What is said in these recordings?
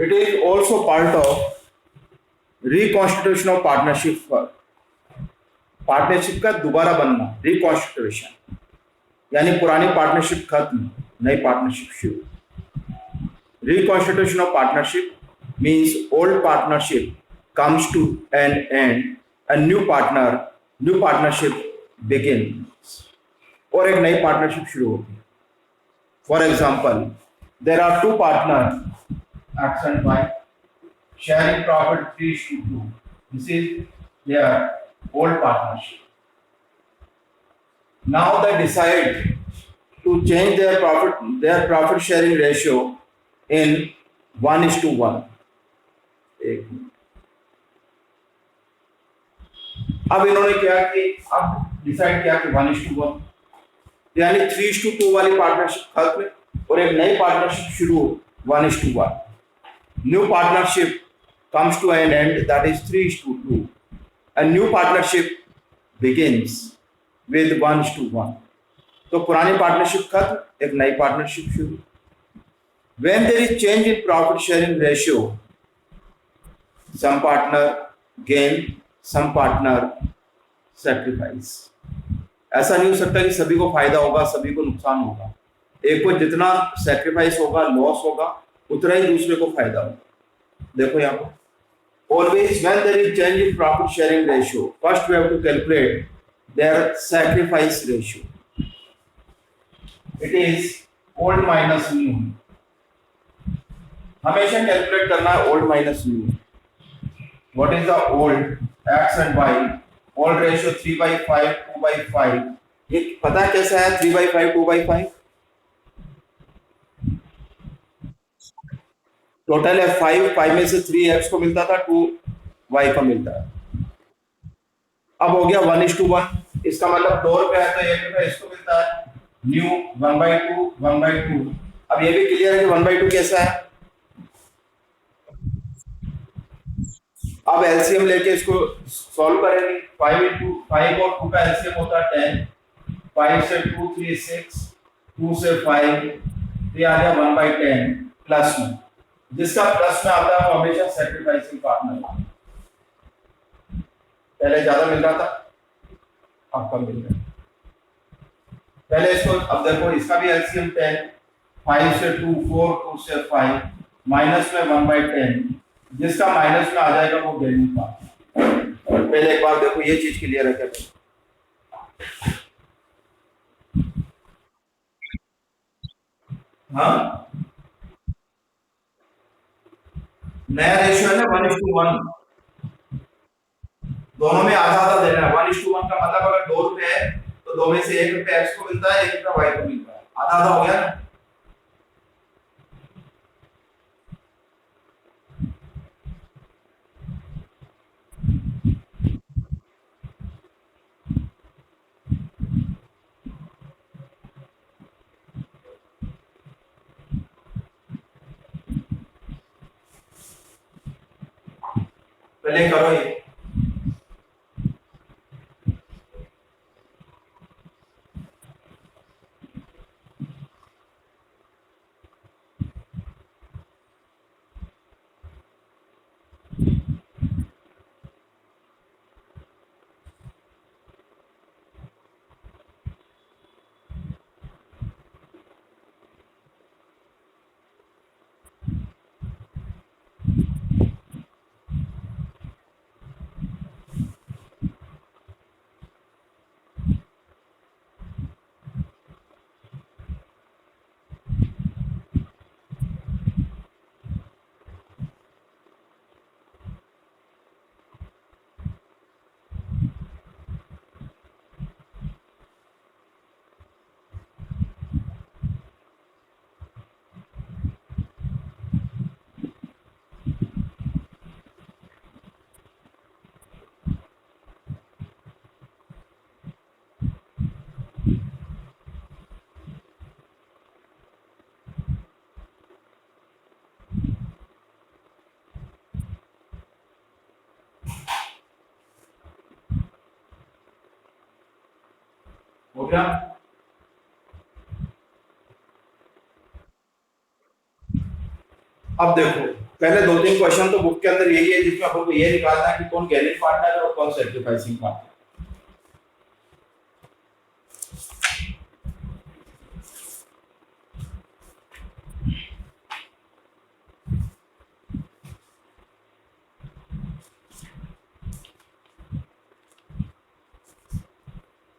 It is also part of reconstitution of partnership for partnership का दोबारा बनना, reconstitution, यानी पुरानी पार्टनरशिप खत्म, नई पार्टनरशिप शुरू। Reconstitution of partnership means old partnership comes to an end, a new partnership begins, और एक नई पार्टनरशिप शुरू होती है। For example, there are two partner X and Y sharing profit 3:2. This is their old partnership. Now they decide to change their profit sharing ratio in 1:1. एक minute. अब इन्होंने क्या कि अब डिसाइड किया कि 1:1, यानी 3:2 वाली पार्टनरशिप खत्म और एक नई पार्टनरशिप शुरू 1:1। New partnership comes to an end, that is 3:2. A new partnership begins with 1:1. तो पुरानी पार्टनरशिप खत्म, एक नई पार्टनरशिप शुरू। When there is change in profit sharing ratio, some partner gain, some partner sacrifice. ऐसा नहीं हो सकता कि सभी को फायदा होगा, सभी को नुकसान होगा। एक को जितना सैक्रिफाइस होगा, लॉस होगा, उतना ही दूसरे को फायदा होगा। देखो यहाँ पर, always when there is change in profit sharing ratio, first we have to calculate their sacrifice ratio. It is old minus new. हमेशा कैलकुलेट करना है old minus new. What is the old X and Y? Old ratio 3/5, 2/5. ये पता है कैसा है 3/5, 2/5? Total है 5 में से 3x को मिलता था, 2y को मिलता है। अब हो गया 1:1, इसका मतलब 2 रुपए है तो 1 रुपए इसको मिलता है। न्यू 1/2। अब ये भी क्लियर है कि 1/2 कैसा है। अब एलसीएम लेके इसको सॉल्व करेंगे। 5 और 2 का एलसीएम होता है 10। 5 से 2 3 6, 2 से 5 ये आ गया 1/10 प्लस में। जिसका प्लस में आता है वो हमेशा सैक्रिफाइसिंग पार्टनर। पहले ज्यादा मिल रहा था, अब कम मिल रहा है। पहले इसको, अब देखो इसका भी एलसीएम 10। 5 से 2 4, 2 से 5, माइनस में 1/10। जिसका माइनस में आ जाएगा वो गेनिंग पार्टनर। पहले एक बार देखो ये चीज क्लियर है क्या? हाँ, नया रेशियो है ना 1:1, दोनों में आधा आधा देना है। 1:1 का मतलब अगर 2 रुपए है तो 2 में से 1 रुपए एक्स को मिलता है, 1 रुपया वाई को मिलता है, आधा आधा हो गया ना। पहले करो ये। हो गया। अब देखो पहले दो तीन क्वेश्चन तो बुक के अंदर यही है जिसमें आपको ये निकालना है कि कौन गेनिंग पार्टनर है और कौन सैक्रिफाइसिंग पार्टनर।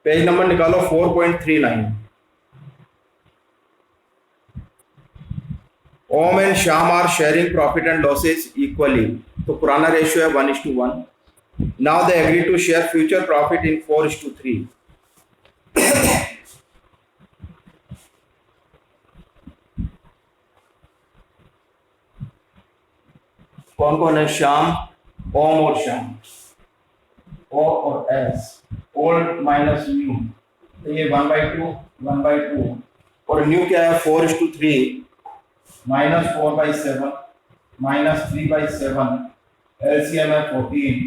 पेज नंबर निकालो 4.39। Om and Shyam are sharing profit and losses equally, तो पुराना रेशियो है 1:1। Now they agree to share future profit in 4:3। कौन कौन है? श्याम, ओम और श्याम, ओ और एस, ओल्ड माइनस न्यू, तो ये 1/2 1/2 और न्यू क्या है 4:3, -4/7 -3/7, एलसीएम है 14,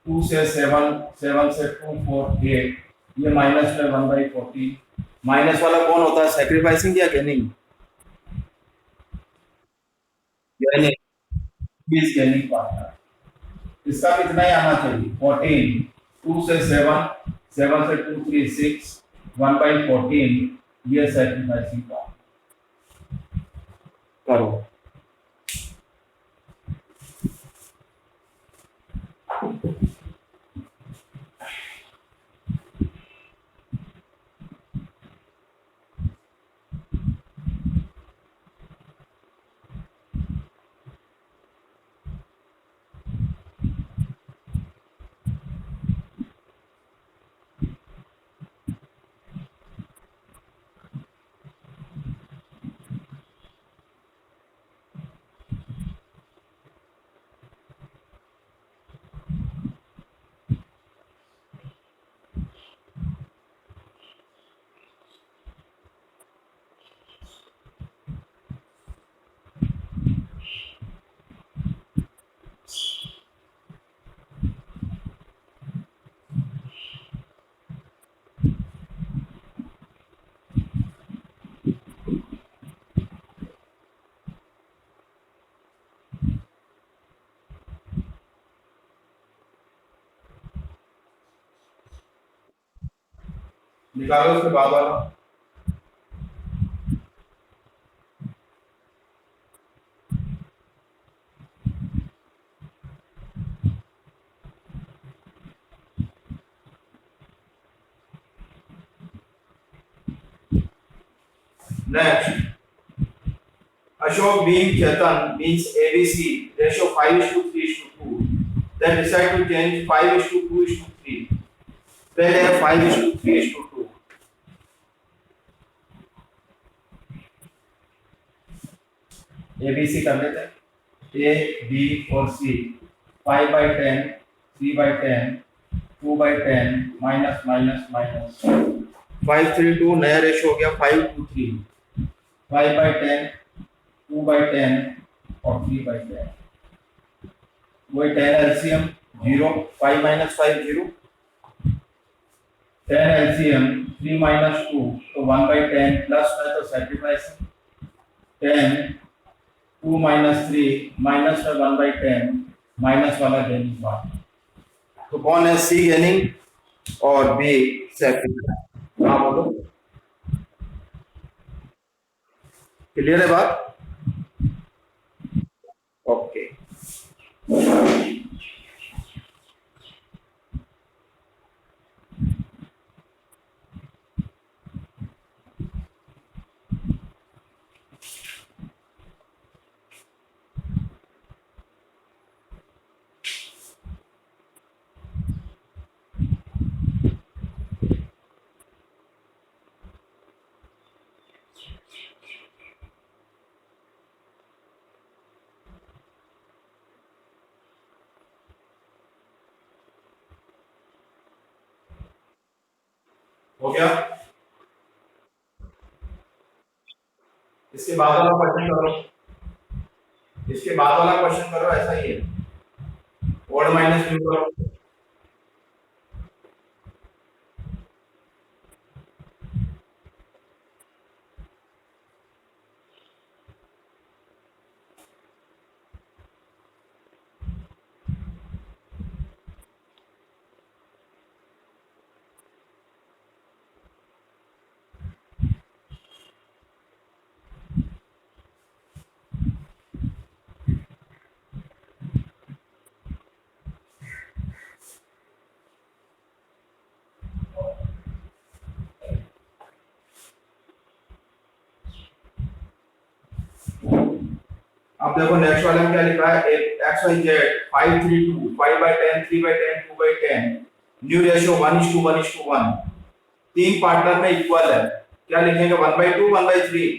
2 से 7, 7 से 2 4 8, ये माइनस में 1/14। माइनस वाला कौन होता है? सैक्रिफाइसिंग या गेनिंग? गेनिंग, बीस गेनिंग पार्टनर। इसका कितना ही आना चाहिए? 14, 2 से 7, 7 से 2 3 6, 1/14, ये सैक्रिफाइसिंग पार्टनर। करो। निकालो उसके बाद वाला। Next, Ashok being Chetan means ABC ratio 5:3:2. Then decide to change 5:2:3. पहले है 5:3:2। ABC कर लेते हैं। A, B और C 5/10, 3/10, 2/10, माइनस माइनस माइनस 5:3:2 नया रेशियो हो गया 5:3, 5/10, 2/10 और 3/10। वही 10 एलसीएम 0, 5 - 5 0, 10 एलसीएम 3 - 2 तो 1/10 प्लस है तो सैक्रिफाइसिंग 10, 2 - 3 माइनस है 1/10, माइनस वाला गेनिंग पार्ट। तो कौन है? सी गेनिंग और बी सैक्रिफाइसिंग। हाँ बोलो, क्लियर है बात? ओके। हो गया? इसके बाद वाला क्वेश्चन करो। इसके बाद वाला क्वेश्चन करो, ऐसा ही है। ओड माइनस न्यू करो। अब देखो नेक्स्ट वाले में क्या लिखा है, X Y Z 5 3 2 5/10 3/10 2/10 new ratio 1:1:1 तीन पार्टनर में इक्वल है, क्या लिखेंगे 1/2 1/3,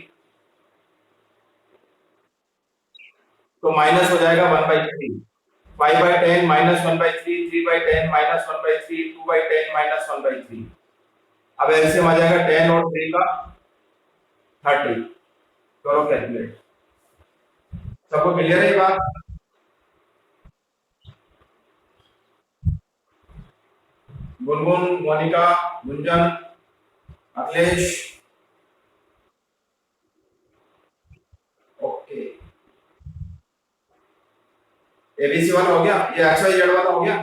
तो माइनस हो जाएगा 1/3, 5/10 -1/3 3/10 -1/3 2/10 -1/3। अब एलसीएम आ जाएगा 10 और 3 का 30, करो कैलकुलेट। सबको क्लियर है ये बात? गुनगुन, मोनिका, गुंजन, अखिलेश, ओके। एबीसी वाला हो गया, ये एक्स वाई जेड वाला हो गया।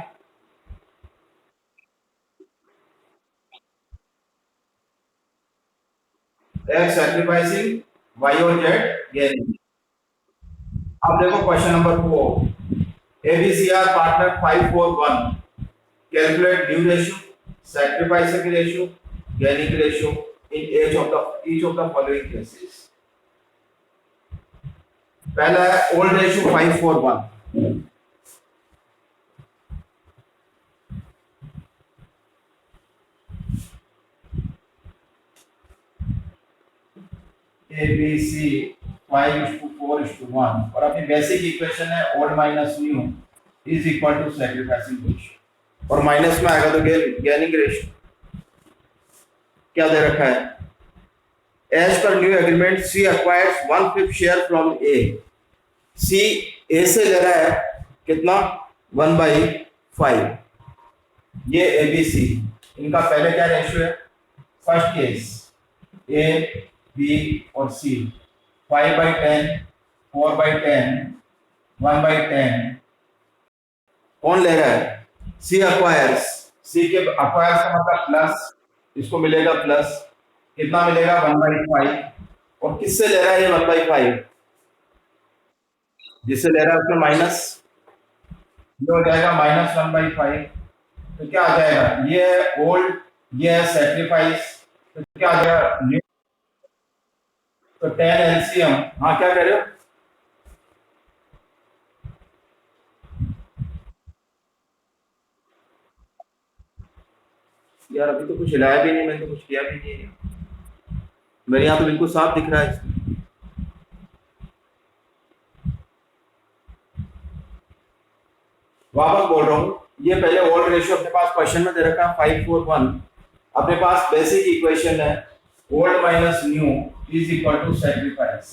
एक्स सैक्रिफाइसिंग, वाई और जेड गेनिंग। अब देखो question number 4, ABC are partner 5 4 1, calculate new ratio, sacrificing ratio, gaining ratio in each of the following cases। पहला है old ratio 5 4 1, A B C 5:4:1 और अपनी बेसिक इक्वेशन है old minus new is equal to sacrificing ratio और minus में आएगा तो gaining ratio. क्या दे रखा है, as per new agreement C acquires 1/5 share from A. C A से ले रहा है कितना 1/5, ये ए बी सी, इनका पहले क्या रेशियो है, फर्स्ट केस ए बी और सी 5/10 4/10 1/10, कौन ले रहा है, सी अक्वायर्स। सी के अक्वायर्स का मतलब प्लस, इसको मिलेगा प्लस, कितना मिलेगा 1/5, और किससे ले रहा है ये 1/5, जिससे ले रहा है उसमें माइनस, ये हो जाएगा -1/5। तो क्या आ जाएगा, ये है ओल्ड, ये है सैक्रिफाइस, तो क्या आ जाएगा न्यू, तो 10 एलसीएम। हाँ क्या कह रहे हो, यार अभी तो कुछ हिलाया भी नहीं, मैंने तो कुछ किया भी नहीं है, मेरे यहाँ तो बिल्कुल साफ दिख रहा है। वापस बोल रहा हूँ, ये पहले ओल्ड रेशियो अपने पास क्वेश्चन में दे रखा है 5 4 1, अपने पास बेसिक इक्वेशन है old minus new is equal to sacrifice.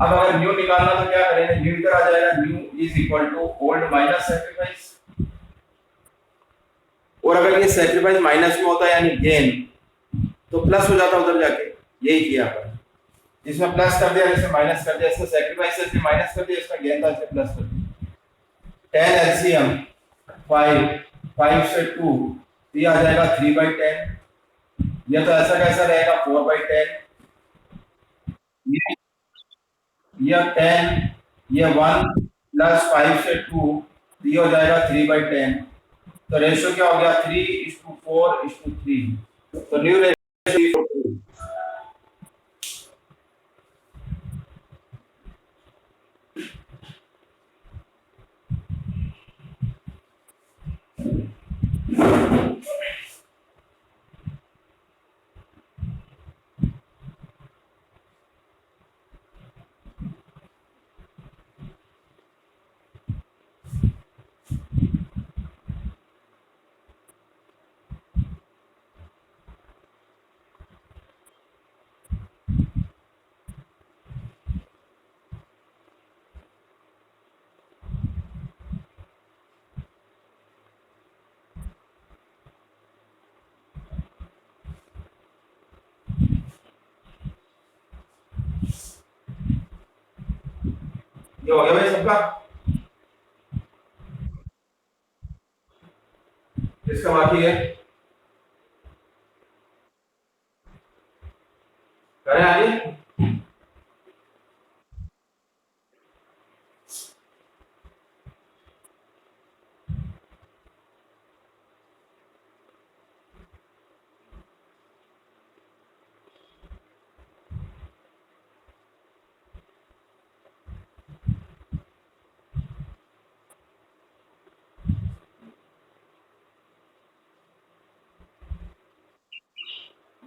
अब अगर न्यू निकालना तो क्या करेंगे, न्यू इधर आ जाएगा, new is equal to old minus sacrifice, और अगर ये सैक्रिफाइस माइनस में होता यानी गेन तो प्लस हो जाता उधर जाके, यही किया अपन, इसमें प्लस कर दिया, इसमें माइनस कर दिया, इसमें सैक्रिफाइस से माइनस कर दिया, इसमें गेन था इसमें प्लस कर दिया। 10 एलसीएम 5 5 से 2, ये आ जाएगा 3/10, ये तो ऐसा कैसा रहेगा 4/10, ये 10, ये 1 प्लस 5 से 2, ये हो जाएगा 3/10, तो रेशियो क्या हो गया 3:4:3, तो न्यू रेशियो। ये हो गया भाई सबका, इसका बाकी है, करें आगे।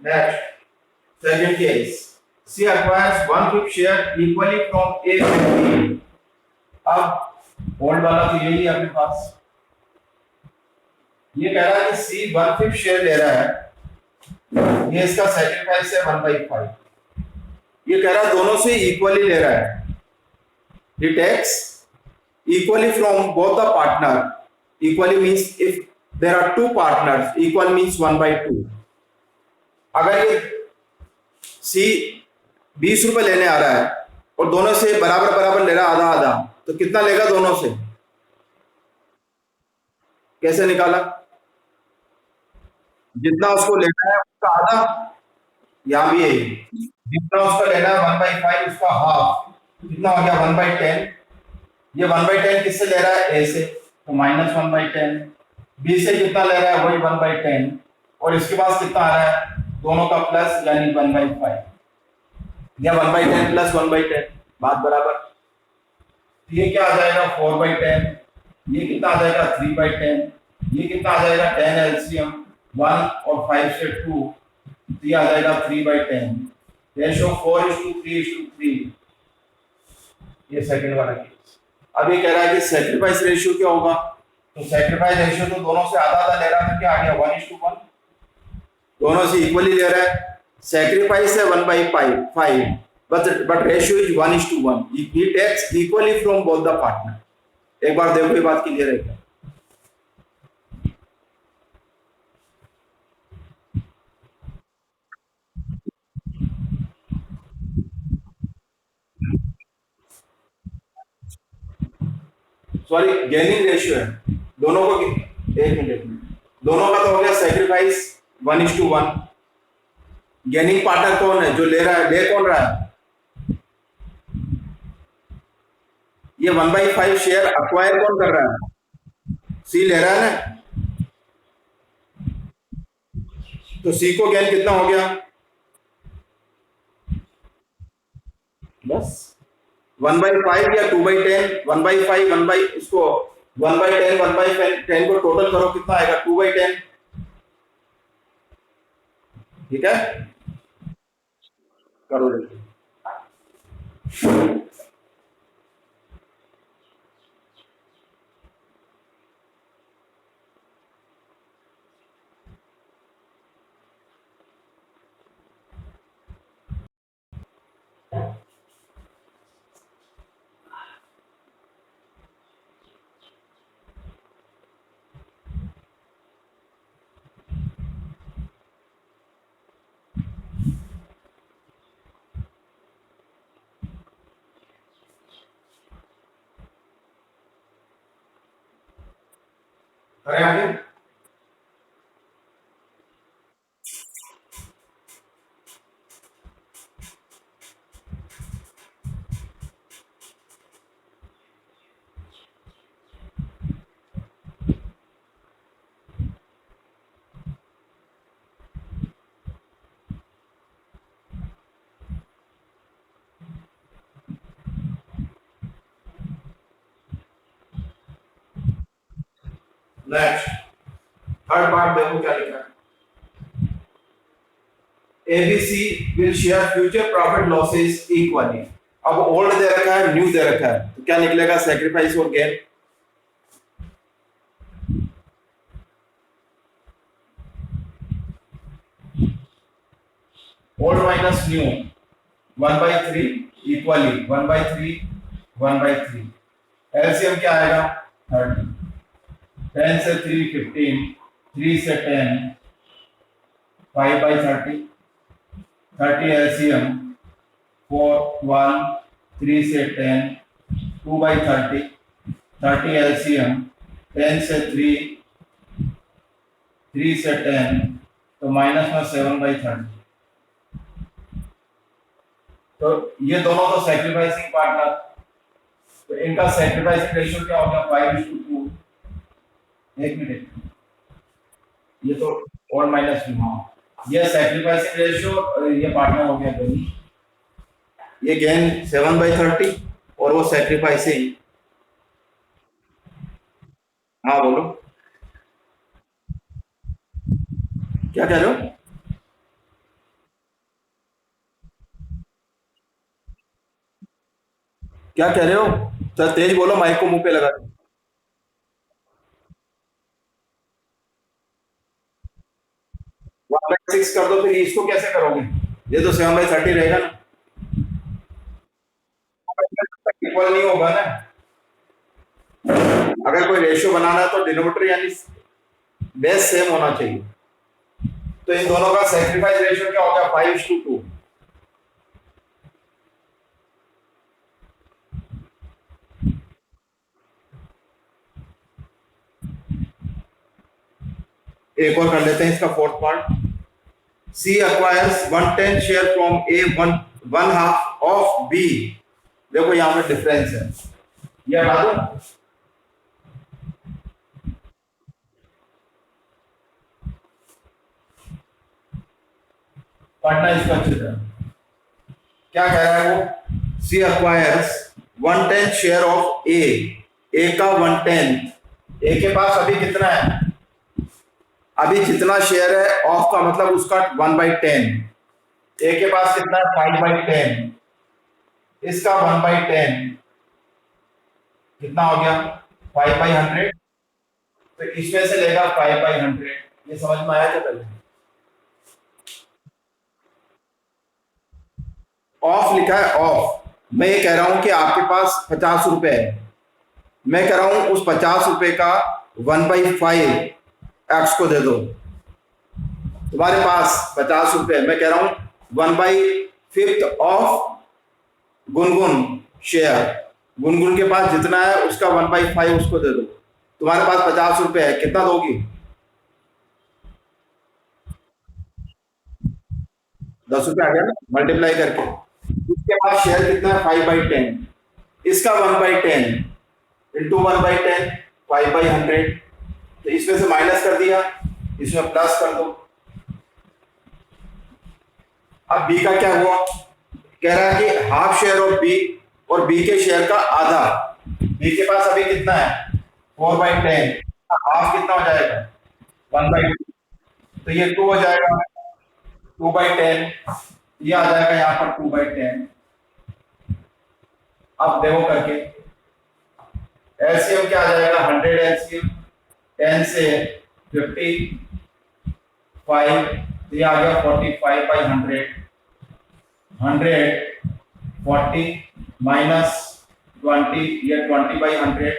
Next, second case. C acquires one fifth share equally from A to B. अब ओल्ड वाला तो यही है अपने पास. ये कह रहा है कि C वन फिफ्थ शेयर ले रहा है. ये इसका सेक्रीफाइस है 1/5. ये कह रहा है दोनों से इक्वली ले रहा है. He takes equally from both the partner. Equally means if there are two partners, equal means 1/2. अगर ये सी 20 रुपए लेने आ रहा है और दोनों से बराबर बराबर ले रहा है, आधा आधा, तो कितना लेगा दोनों से? कैसे निकाला? जितना उसको लेना है उसका आधा. यहां भी यही, जितना उसका लेना है 1/5 उसका हाफ. कितना हो गया? 1/10. ये 1/10 किससे ले रहा है? ए से, तो -1/10. बी से कितना ले रहा है? वही 1/10. और इसके पास कितना आ रहा है? दोनों का प्लस, यानी 1/5 या 1/10 प्लस 1/10, बात बराबर. ये क्या आ जाएगा? 4/10. ये कितना आ जाएगा? 3/10. ये कितना आ जाएगा? 10 एलसीएम 1 और 5 से 2, तो ये आ जाएगा 3/10. रेशियो 4:3:3. ये सेकंड वाला केस. अब ये कह रहा है कि सैक्रिफाइस रेशियो क्या होगा? तो सैक्रिफाइस रेशियो तो दोनों से आधा आधा ले रहा था, क्या आ गया? 1:1. दोनों से इक्वली ले रहा है. सैक्रिफाइस है 1/5, but ratio is 1:1. He takes equally from both the partner. एक बार देखो ये बात क्लियर है क्या? सॉरी, गेनिंग रेशियो है दोनों को. एक मिनट, दोनों का तो हो गया सैक्रिफाइस 1:1. गेनिंग पार्टनर कौन है? जो ले रहा है. ले कौन रहा है? ये 1/5 शेयर अक्वायर कौन कर रहा है? सी ले रहा है ना. तो सी को गेन कितना हो गया? बस 1/5 या 2/10. 1/5 1 बाई इसको 1/10 1/10 को टोटल करो, कितना आएगा? 2/10. ठीक है, करो जल्दी. करें आगे. नेक्स्ट, थर्ड पार्ट देखो क्या लिखा है. ABC will share future profit losses equally. अब ओल्ड दे रखा है, न्यू दे रखा है, तो क्या निकलेगा? सैक्रिफाइस और gain. Old minus new 1/3 equally 1/3 1/3. LCM क्या आएगा? 30. 10 से 3 15, 3 से 10 5/30. 30 एलसीएम 4 1, 3 से 10 2/30. 30 एलसीएम 10 से 3 3 से 10, तो माइनस में 7/30. तो ये दोनों तो सैक्रिफाइसिंग पार्टनर, तो इनका सैक्रिफाइसिंग रेशियो क्या हो गया? 5:2. एक मिनट, ये तो ओल्ड माइनस न्यू. हाँ, ये सैक्रिफाइसिंग रेशियो, ये पार्टनर हो गया दोनों. ये गेन 7/30 और वो सैक्रिफाइसिंग. हाँ बोलो, क्या कह रहे हो? क्या कह रहे हो? सर तेज बोलो, माइक को मुंह पे लगा दो। 1/6 कर दो, फिर इसको कैसे करोगे? ये तो 7/30 रहेगा ना, इक्वल नहीं होगा ना। अगर कोई रेशियो बनाना है तो डिनोमिनेटर यानी बेस सेम होना चाहिए। तो इन दोनों का सेक्रीफाइस रेशियो क्या होगा? 5:2। एक और कर लेते हैं इसका fourth part. C acquires 1/10 share from A, one half of B. देखो यहां पे डिफरेंस है, ये हटा दो। पढ़ना इसको अच्छी तरह। क्या कह रहा है वो? सी acquires 1/10 शेयर ऑफ ए, ए का 1/10। ए के पास अभी कितना है? अभी जितना शेयर है, ऑफ का मतलब उसका 1/10। ए के पास कितना है? 5/10। इसका 1/10 कितना हो गया? 5/100। तो इसमें से लेगा 5/100। ये समझ में आया क्या पहले? ऑफ लिखा है, ऑफ। मैं ये कह रहा हूं कि आपके पास 50 रुपए है, मैं कह रहा हूं उस 50 रुपए का 1/5 एक्स को दे दो। तुम्हारे पास 50 रुपए, मैं कह रहा हूं 1/5 ऑफ गुनगुन शेयर। गुनगुन के पास जितना है उसका 1/5 उसको दे दो। तुम्हारे पास 50 रुपए है, कितना दोगी? 10 रुपए आ गया ना, मल्टीप्लाई करके। इसके पास शेयर कितना है? 5/10। इसका 1/10 इंटू 1/10, 5/100। तो इसमें से माइनस कर दिया, इसमें प्लस कर दो। अब बी का क्या हुआ? कह रहा है कि हाफ शेयर ऑफ बी, और बी के शेयर का आधा। बी के पास अभी कितना है? 4/10। हाफ कितना हो जाएगा? 1/2। तो ये 2 हो जाएगा, 2/10। ये आ जाएगा यहाँ पर 2/10। अब देखो करके एलसीएम क्या आ जाएगा? 100 एलसीएम, 10 से 55, ये आ गया 45/100। 140 माइनस 20, ये 20/100।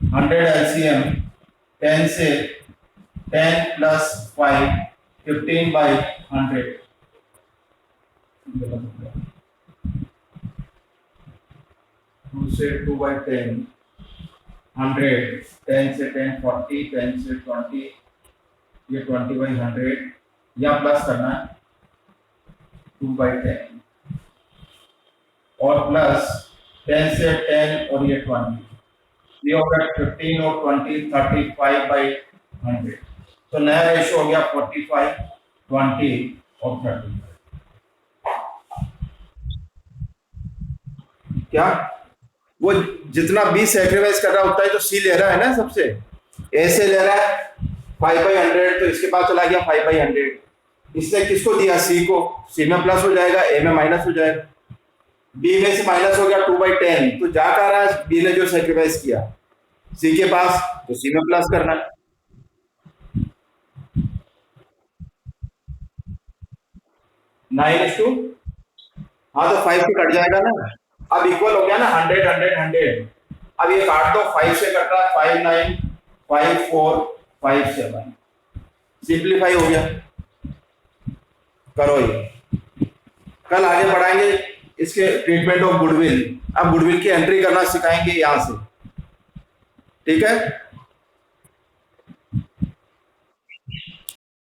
100 एलसीएम, 10 से 10 प्लस 5, 15/100। 2 से 2/10, 100, 10 से 10 40, 10 से 20, ये 20/100। या प्लस करना है 2/10, और प्लस 10 से 10 और ये 20, ये हो गया 15 और 20, 35/100। तो नया रेशियो हो गया 45, 20 और 30। क्या वो जितना बी सेक्रीफाइस कर रहा है उतना ही तो सी ले रहा है ना? सबसे ए से ले रहा है 5/100, तो इसके पास चला गया 5/100। इसने किसको दिया? सी को। सी में प्लस हो जाएगा, ए में माइनस हो जाएगा। बी में से माइनस हो गया 2/10, तो जा कर रहा है बी ने जो सेक्रीफाइस किया सी के पास, तो सी में प्लस करना है। 9:, हाँ तो 5 से कट जाएगा ना। अब इक्वल हो गया ना, 100 100 100। अब ये काट दो, 5 से कट रहा है 5 9 5 4 5 7, सिंप्लीफाई हो गया। करो ये, कल आगे बढ़ाएंगे इसके ट्रीटमेंट ऑफ गुडविल। अब गुडविल की एंट्री करना सिखाएंगे यहां से, ठीक है?